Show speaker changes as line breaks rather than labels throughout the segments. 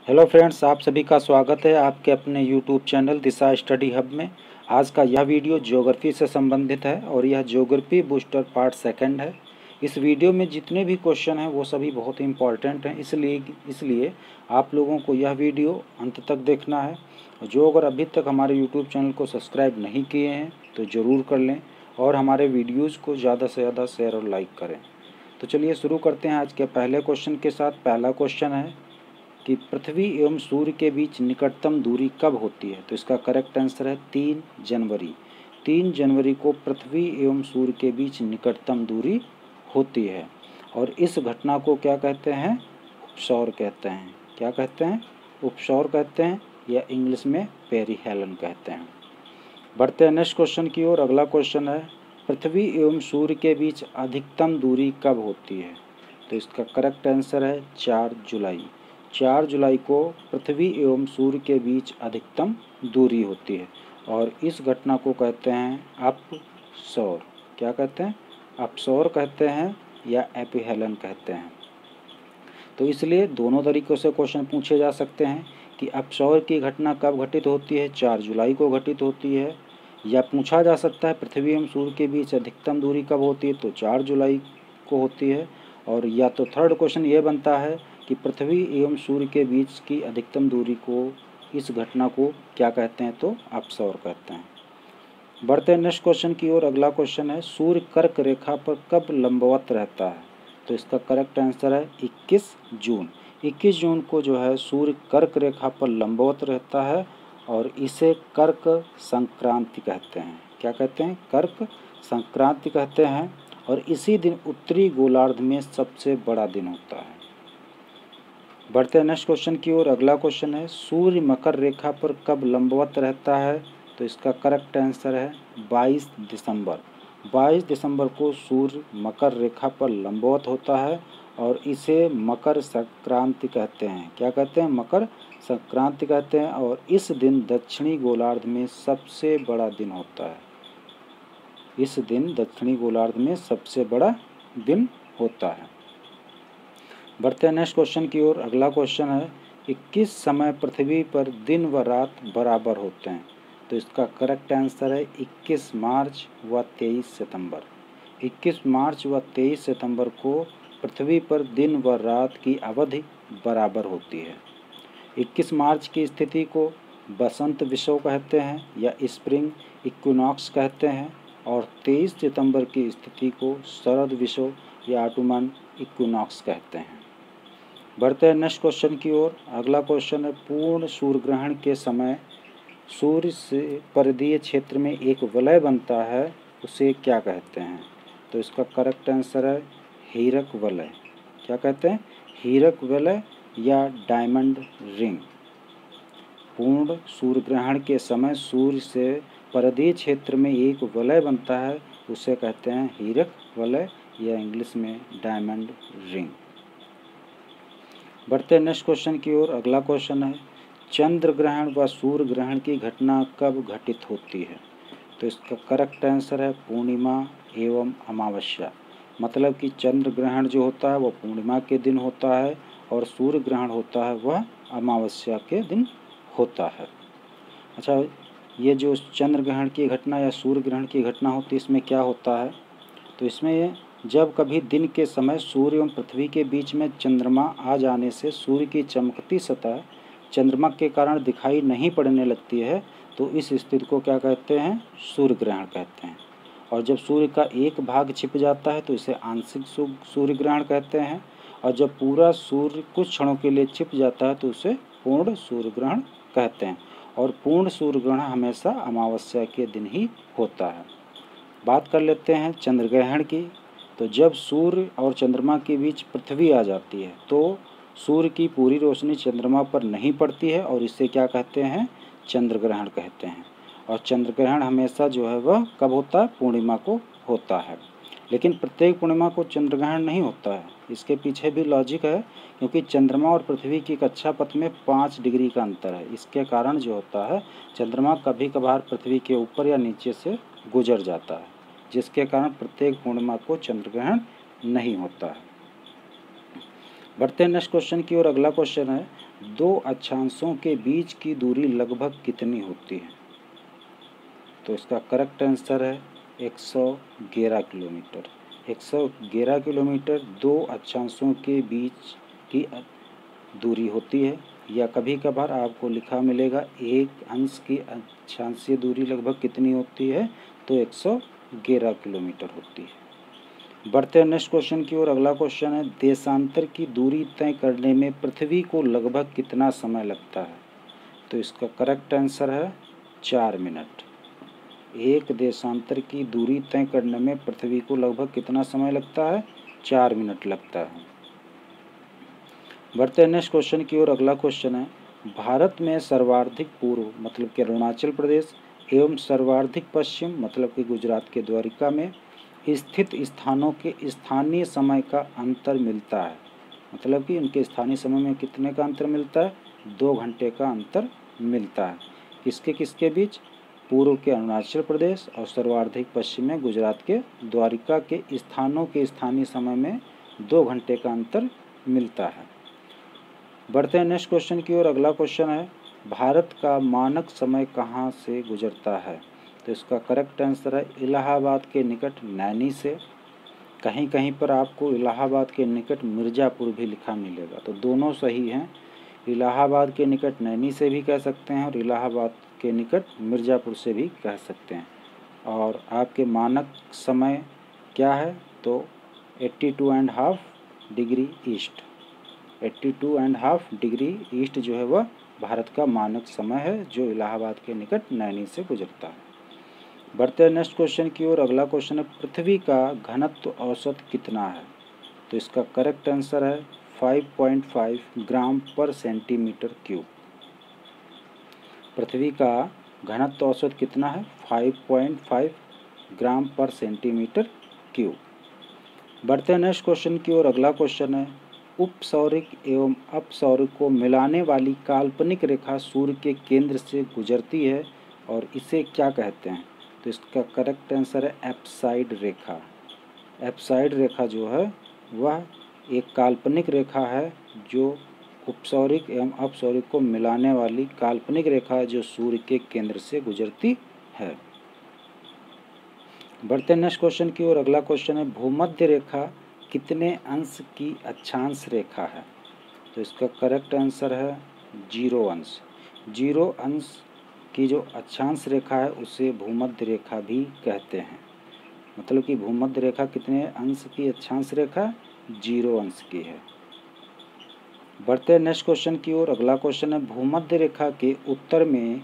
Hello friends, आप सभी का स्वागत है आपके अपने यूट्यूब चैनल दिशा स्टडी हब में। आज का यह वीडियो ज्योग्राफी से संबंधित है और यह ज्योग्राफी बूस्टर पार्ट सेकंड है। इस वीडियो में जितने भी क्वेश्चन हैं वो सभी बहुत ही इंपॉर्टेंट हैं, इसलिए आप लोगों को यह वीडियो अंत तक देखना है। जो अगर अभी तक हमारे यूट्यूब चैनल को सब्सक्राइब नहीं किए हैं तो ज़रूर कर लें और हमारे वीडियोज़ को ज़्यादा से ज़्यादा शेयर और लाइक करें। तो चलिए शुरू करते हैं आज के पहले क्वेश्चन के साथ। पहला क्वेश्चन है कि पृथ्वी एवं सूर्य के बीच निकटतम दूरी कब होती है। तो इसका करेक्ट आंसर है 3 जनवरी। 3 जनवरी को पृथ्वी एवं सूर्य के बीच निकटतम दूरी होती है और इस घटना को क्या कहते हैं? उपसौर कहते हैं। क्या कहते हैं? उपसौर कहते हैं या इंग्लिश में पेरिहेलन कहते हैं। बढ़ते हैं नेक्स्ट क्वेश्चन की ओर। अगला क्वेश्चन है पृथ्वी एवं सूर्य के बीच अधिकतम दूरी कब होती है। तो इसका करेक्ट आंसर है 4 जुलाई। 4 जुलाई को पृथ्वी एवं सूर्य के बीच अधिकतम दूरी होती है और इस घटना को कहते हैं अपसौर। क्या कहते हैं? अपसौर कहते हैं या एपिहेलन कहते हैं। तो इसलिए दोनों तरीक़ों से क्वेश्चन पूछे जा सकते हैं कि अपसौर की घटना कब घटित होती है, 4 जुलाई को घटित होती है, या पूछा जा सकता है पृथ्वी एवं सूर्य के बीच अधिकतम दूरी कब होती है, तो 4 जुलाई को होती है। और या तो थर्ड क्वेश्चन ये बनता है कि पृथ्वी एवं सूर्य के बीच की अधिकतम दूरी को, इस घटना को क्या कहते हैं, तो अपसौर कहते हैं। बढ़ते हैं नेक्स्ट क्वेश्चन की ओर। अगला क्वेश्चन है सूर्य कर्क रेखा पर कब लंबवत रहता है। तो इसका करेक्ट आंसर है 21 जून। 21 जून को जो है सूर्य कर्क रेखा पर लंबवत रहता है और इसे कर्क संक्रांति कहते हैं। क्या कहते हैं? कर्क संक्रांति कहते हैं और इसी दिन उत्तरी गोलार्ध में सबसे बड़ा दिन होता है। बढ़ते हैं नेक्स्ट क्वेश्चन की ओर। अगला क्वेश्चन है सूर्य मकर रेखा पर कब लंबवत रहता है। तो इसका करेक्ट आंसर है 22 दिसंबर। 22 दिसंबर को सूर्य मकर रेखा पर लंबवत होता है और इसे मकर संक्रांति कहते हैं। क्या कहते हैं? मकर संक्रांति कहते हैं और इस दिन दक्षिणी गोलार्ध में सबसे बड़ा दिन होता है। इस दिन दक्षिणी गोलार्ध में सबसे बड़ा दिन होता है। बढ़ते हैं नेक्स्ट क्वेश्चन की ओर। अगला क्वेश्चन है कि किस समय पृथ्वी पर दिन व रात बराबर होते हैं। तो इसका करेक्ट आंसर है 21 मार्च व 23 सितंबर। 21 मार्च व 23 सितंबर को पृथ्वी पर दिन व रात की अवधि बराबर होती है। 21 मार्च की स्थिति को बसंत विषुव कहते हैं या स्प्रिंग इक्विनॉक्स कहते हैं और 23 सितंबर की स्थिति को शरद विषुव या ऑटमन इक्विनॉक्स कहते हैं। बढ़ते हैं नेक्स्ट क्वेश्चन की ओर। अगला क्वेश्चन है पूर्ण सूर्य ग्रहण के समय सूर्य से परिधीय क्षेत्र में एक वलय बनता है, उसे क्या कहते हैं। तो इसका करेक्ट आंसर है हीरक वलय। क्या कहते हैं? हीरक वलय या डायमंड रिंग। पूर्ण सूर्य ग्रहण के समय सूर्य से परिधीय क्षेत्र में एक वलय बनता है, उसे कहते हैं हीरक वलय या इंग्लिश में डायमंड रिंग। बढ़ते हैं नेक्स्ट क्वेश्चन की ओर। अगला क्वेश्चन है चंद्र ग्रहण व सूर्य ग्रहण की घटना कब घटित होती है। तो इसका करेक्ट आंसर है पूर्णिमा एवं अमावस्या। मतलब कि चंद्र ग्रहण जो होता है वह पूर्णिमा के दिन होता है और सूर्य ग्रहण होता है वह अमावस्या के दिन होता है। अच्छा, ये जो चंद्र ग्रहण की घटना या सूर्य ग्रहण की घटना होती है, इसमें क्या होता है? तो इसमें जब कभी दिन के समय सूर्य एवं पृथ्वी के बीच में चंद्रमा आ जाने से सूर्य की चमकती सतह चंद्रमा के कारण दिखाई नहीं पड़ने लगती है, तो इस स्थिति को क्या कहते हैं? सूर्य ग्रहण कहते हैं। और जब सूर्य का एक भाग छिप जाता है तो इसे आंशिक सूर्य ग्रहण कहते हैं और जब पूरा सूर्य कुछ क्षणों के लिए छिप जाता है तो उसे पूर्ण सूर्य ग्रहण कहते हैं। और पूर्ण सूर्य ग्रहण हमेशा अमावस्या के दिन ही होता है। बात कर लेते हैं चंद्र ग्रहण की। तो जब सूर्य और चंद्रमा के बीच पृथ्वी आ जाती है तो सूर्य की पूरी रोशनी चंद्रमा पर नहीं पड़ती है और इसे क्या कहते हैं? चंद्र ग्रहण कहते हैं। और चंद्र ग्रहण हमेशा जो है वह कब होता है? पूर्णिमा को होता है। लेकिन प्रत्येक पूर्णिमा को चंद्र ग्रहण नहीं होता है। इसके पीछे भी लॉजिक है, क्योंकि चंद्रमा और पृथ्वी की कक्षा पथ में 5 डिग्री का अंतर है। इसके कारण जो होता है चंद्रमा कभी कभार पृथ्वी के ऊपर या नीचे से गुजर जाता है, जिसके कारण प्रत्येक पूर्णिमा को चंद्र ग्रहण नहीं होता है। बढ़ते हैं नेक्स्ट क्वेश्चन की ओर। अगला क्वेश्चन है दो अक्षांशों के बीच की दूरी लगभग कितनी होती है? तो इसका करेक्ट आंसर है 111 किलोमीटर। 111 किलोमीटर दो अक्षांशों के बीच की दूरी होती है, या कभी कभार आपको लिखा मिलेगा एक अंश की अक्षांशीय दूरी लगभग कितनी होती है, तो 111 किलोमीटर होती है। बढ़ते हैं नेक्स्ट क्वेश्चन की ओर। अगला क्वेश्चन है, देशांतर की दूरी तय करने में पृथ्वी को लगभग कितना समय लगता है? तो इसका करेक्ट आंसर है 4 मिनट। एक देशांतर की दूरी तय करने में पृथ्वी को लगभग कितना समय लगता है? 4 मिनट लगता है। बढ़ते हैं नेक्स्ट क्वेश्चन की ओर। अगला क्वेश्चन है, भारत में सर्वाधिक पूर्व मतलब कि अरुणाचल प्रदेश एवं सर्वाधिक पश्चिम मतलब कि गुजरात के द्वारिका में स्थित स्थानों के स्थानीय समय का अंतर मिलता है। मतलब कि उनके स्थानीय समय में कितने का अंतर मिलता है? 2 घंटे का अंतर मिलता है। किसके किसके बीच? पूर्व के अरुणाचल प्रदेश और सर्वाधिक पश्चिम में गुजरात के द्वारिका के स्थानों के स्थानीय समय में 2 घंटे का अंतर मिलता है। बढ़ते हैं नेक्स्ट क्वेश्चन की ओर। अगला क्वेश्चन है, भारत का मानक समय कहाँ से गुजरता है? तो इसका करेक्ट आंसर है इलाहाबाद के निकट नैनी से। कहीं कहीं पर आपको इलाहाबाद के निकट मिर्ज़ापुर भी लिखा मिलेगा, तो दोनों सही हैं। इलाहाबाद के निकट नैनी से भी कह सकते हैं और इलाहाबाद के निकट मिर्ज़ापुर से भी कह सकते हैं। और आपके मानक समय क्या है? तो 82.5 डिग्री ईस्ट। 82.5 डिग्री ईस्ट जो है वह भारत का मानक समय है, जो इलाहाबाद के निकट नैनी से गुजरता है। बढ़ते हैं नेक्स्ट क्वेश्चन की ओर। अगला क्वेश्चन है, पृथ्वी का घनत्व औसत कितना है? तो इसका करेक्ट आंसर है 5.5 ग्राम पर सेंटीमीटर क्यूब। पृथ्वी का घनत्व औसत कितना है? 5.5 ग्राम पर सेंटीमीटर क्यूब। बढ़ते हैं नेक्स्ट क्वेश्चन की ओर। अगला क्वेश्चन है, उपसौरिक एवं अपसौरिक को मिलाने वाली काल्पनिक रेखा सूर्य के केंद्र से गुजरती है और इसे क्या कहते हैं? तो इसका करेक्ट आंसर है एप्साइड रेखा। एप्साइड रेखा जो है वह एक काल्पनिक रेखा है, जो उपसौरिक एवं अपसौरिक को मिलाने वाली काल्पनिक रेखा है, जो सूर्य के केंद्र से गुजरती है। बढ़ते हैं नेक्स्ट क्वेश्चन की ओर। अगला क्वेश्चन है, भूमध्य रेखा कितने अंश की अक्षांश रेखा है? तो इसका करेक्ट आंसर है 0 अंश। 0 अंश की जो अक्षांश रेखा है उसे भूमध्य रेखा भी कहते हैं। मतलब कि भूमध्य रेखा कितने अंश की अक्षांश रेखा? 0 अंश की है। बढ़ते हैं नेक्स्ट क्वेश्चन की ओर। अगला क्वेश्चन है, भूमध्य रेखा के उत्तर में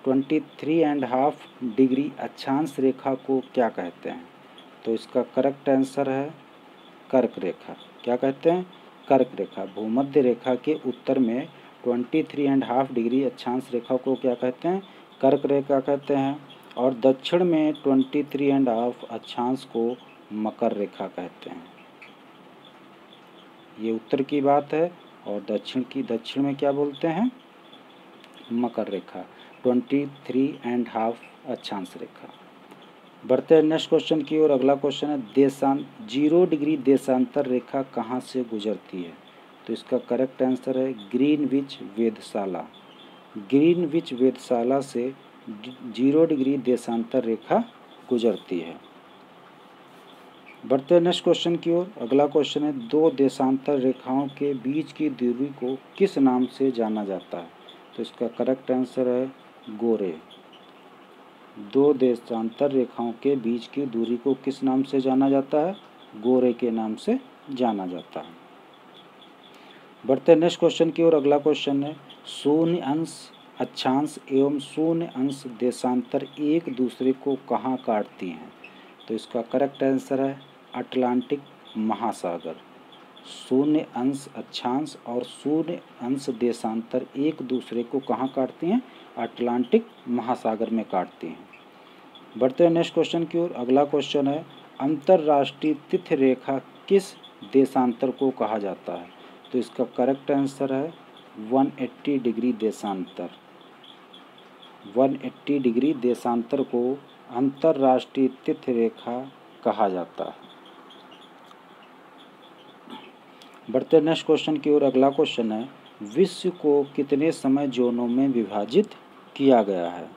23.5 डिग्री अक्षांश रेखा को क्या कहते हैं? तो इसका करेक्ट आंसर है कर्क रेखा। क्या कहते हैं? कर्क रेखा। भूमध्य रेखा के उत्तर में 23.5 डिग्री अक्षांश रेखा को क्या कहते हैं? कर्क रेखा कहते हैं। और दक्षिण में 23.5 अक्षांश को मकर रेखा कहते हैं। ये उत्तर की बात है। और दक्षिण में क्या बोलते हैं? मकर रेखा। 23.5 अक्षांश रेखा। बढ़ते हैं नेक्स्ट क्वेश्चन की ओर। अगला क्वेश्चन है, 0 डिग्री देशांतर रेखा कहाँ से गुजरती है? तो इसका करेक्ट आंसर है ग्रीनविच वेधशाला। ग्रीनविच वेधशाला से 0 डिग्री देशांतर रेखा गुजरती है। बढ़ते हैं नेक्स्ट क्वेश्चन की ओर। अगला क्वेश्चन है, दो देशांतर रेखाओं के बीच की दूरी को किस नाम से जाना जाता है? तो इसका करेक्ट आंसर है गोरे। दो देशांतर रेखाओं के बीच की दूरी को किस नाम से जाना जाता है? गोरे के नाम से जाना जाता है। बढ़ते हैं नेक्स्ट क्वेश्चन की ओर। अगला क्वेश्चन है, शून्य अंश अक्षांश एवं शून्य अंश देशांतर एक दूसरे को कहाँ काटती हैं? तो इसका करेक्ट आंसर है अटलांटिक महासागर। शून्य अंश अक्षांश और शून्य अंश देशांतर एक दूसरे को कहाँ काटती हैं? अटलांटिक महासागर में काटती हैं। बढ़ते हैं नेक्स्ट क्वेश्चन की ओर। अगला क्वेश्चन है, अंतर्राष्ट्रीय तिथि रेखा किस देशांतर को कहा जाता है? तो इसका करेक्ट आंसर है 180 डिग्री देशांतर। 180 डिग्री देशांतर को अंतर्राष्ट्रीय तिथि रेखा कहा जाता है। बढ़ते हैं नेक्स्ट क्वेश्चन की ओर। अगला क्वेश्चन है, विश्व को कितने समय जोनों में विभाजित किया गया है?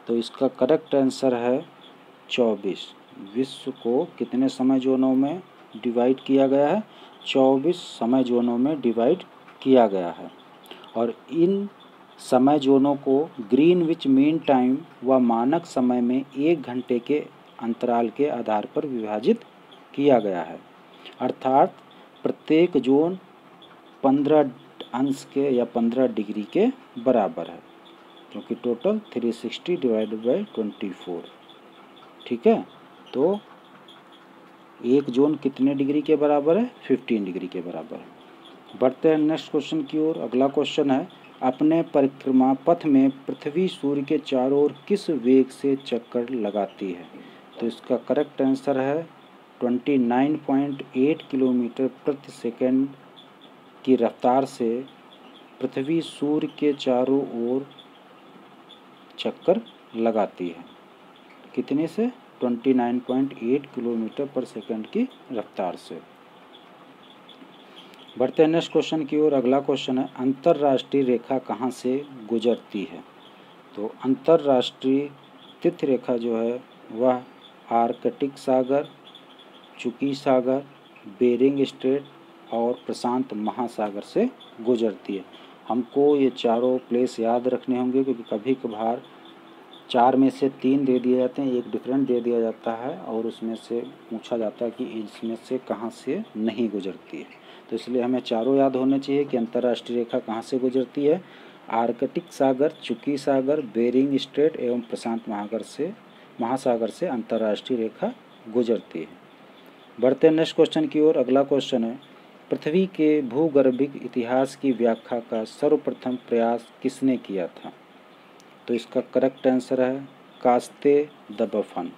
तो इसका करेक्ट आंसर है 24। विश्व को कितने समय जोनों में डिवाइड किया गया है? 24 समय जोनों में डिवाइड किया गया है। और इन समय जोनों को ग्रीनविच मीन टाइम व मानक समय में 1 घंटे के अंतराल के आधार पर विभाजित किया गया है। अर्थात प्रत्येक जोन 15 अंश के या 15 डिग्री के बराबर है, क्योंकि टोटल 360 डिवाइडेड बाई 24। ठीक है, तो एक जोन कितने डिग्री के बराबर है? 15 डिग्री के बराबर है। बढ़ते हैं नेक्स्ट क्वेश्चन की ओर। अगला क्वेश्चन है, अपने परिक्रमा पथ में पृथ्वी सूर्य के चारों ओर किस वेग से चक्कर लगाती है? तो इसका करेक्ट आंसर है 29.8 किलोमीटर प्रति सेकंड की रफ्तार से पृथ्वी सूर्य के चारों ओर चक्कर लगाती है। कितने से? 29.8 किलोमीटर पर सेकंड की रफ्तार से। बढ़ते हैं नेक्स्ट क्वेश्चन की ओर। अगला क्वेश्चन है, अंतर्राष्ट्रीय रेखा कहाँ से गुजरती है? तो अंतर्राष्ट्रीय तिथि रेखा जो है वह आर्कटिक सागर, चुकी सागर, बेरिंग स्ट्रेट और प्रशांत महासागर से गुजरती है। हमको ये चारों प्लेस याद रखने होंगे, क्योंकि कभी कभार 4 में से 3 दे दिए जाते हैं, एक डिफरेंट दे दिया जाता है और उसमें से पूछा जाता है कि इसमें से कहाँ से नहीं गुजरती है। तो इसलिए हमें चारों याद होने चाहिए कि अंतर्राष्ट्रीय रेखा कहाँ से गुजरती है। आर्कटिक सागर, चुकी सागर, बेरिंग स्ट्रेट एवं प्रशांत महासागर से अंतर्राष्ट्रीय रेखा गुजरती है। बढ़ते हैं नेक्स्ट क्वेश्चन की ओर। अगला क्वेश्चन है, पृथ्वी के भूगर्भिक इतिहास की व्याख्या का सर्वप्रथम प्रयास किसने किया था? तो इसका करेक्ट आंसर है कास्ते द बफन।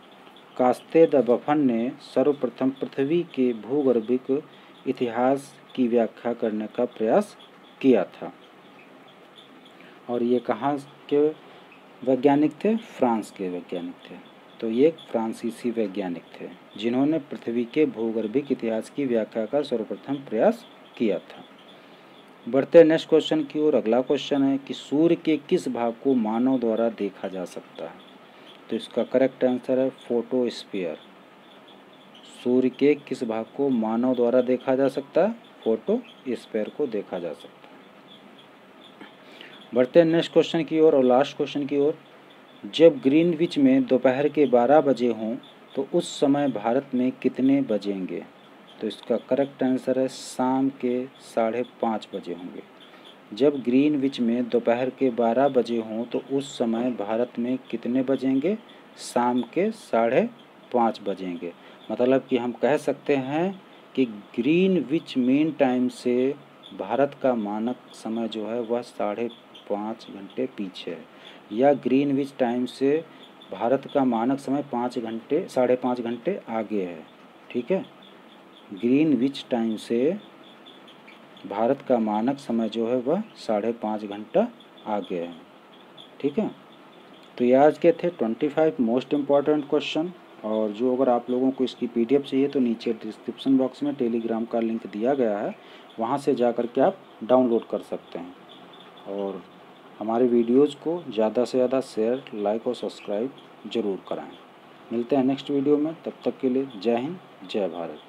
कास्ते द बफन ने सर्वप्रथम पृथ्वी के भूगर्भिक इतिहास की व्याख्या करने का प्रयास किया था। और ये कहाँ के वैज्ञानिक थे? फ्रांस के वैज्ञानिक थे। तो ये फ्रांसीसी वैज्ञानिक थे जिन्होंने पृथ्वी के भूगर्भिक इतिहास की व्याख्या का सर्वप्रथम प्रयास किया था। बढ़ते हैं नेक्स्ट क्वेश्चन की ओर। अगला क्वेश्चन है कि सूर्य के किस भाग को मानव द्वारा देखा जा सकता है? तो इसका करेक्ट आंसर है फोटोस्फीयर। सूर्य के किस भाग को मानव द्वारा देखा जा सकता है? फोटोस्फीयर को देखा जा सकता है। बढ़ते हैं नेक्स्ट क्वेश्चन की ओर और लास्ट क्वेश्चन की ओर। जब ग्रीनविच में दोपहर के 12 बजे हों तो उस समय भारत में कितने बजेंगे? तो इसका करेक्ट आंसर है शाम के 5:30 बजे होंगे। जब ग्रीनविच में दोपहर के 12 बजे हों तो उस समय भारत में कितने बजेंगे? शाम के 5:30 बजेंगे। मतलब कि हम कह सकते हैं कि ग्रीनविच मीन टाइम से भारत का मानक समय जो है वह 5:30 घंटे पीछे है, या ग्रीनविच टाइम से भारत का मानक समय 5:30 घंटे आगे है। ठीक है, ग्रीनविच टाइम से भारत का मानक समय जो है वह 5:30 घंटा आगे है। ठीक है, तो ये आज के थे 25 मोस्ट इम्पॉर्टेंट क्वेश्चन। और जो अगर आप लोगों को इसकी PDF चाहिए तो नीचे डिस्क्रिप्शन बॉक्स में टेलीग्राम का लिंक दिया गया है, वहाँ से जा कर के आप डाउनलोड कर सकते हैं। और हमारे वीडियोज़ को ज़्यादा से ज़्यादा शेयर, लाइक और सब्सक्राइब ज़रूर कराएं। मिलते हैं नेक्स्ट वीडियो में, तब तक के लिए जय हिंद, जय भारत।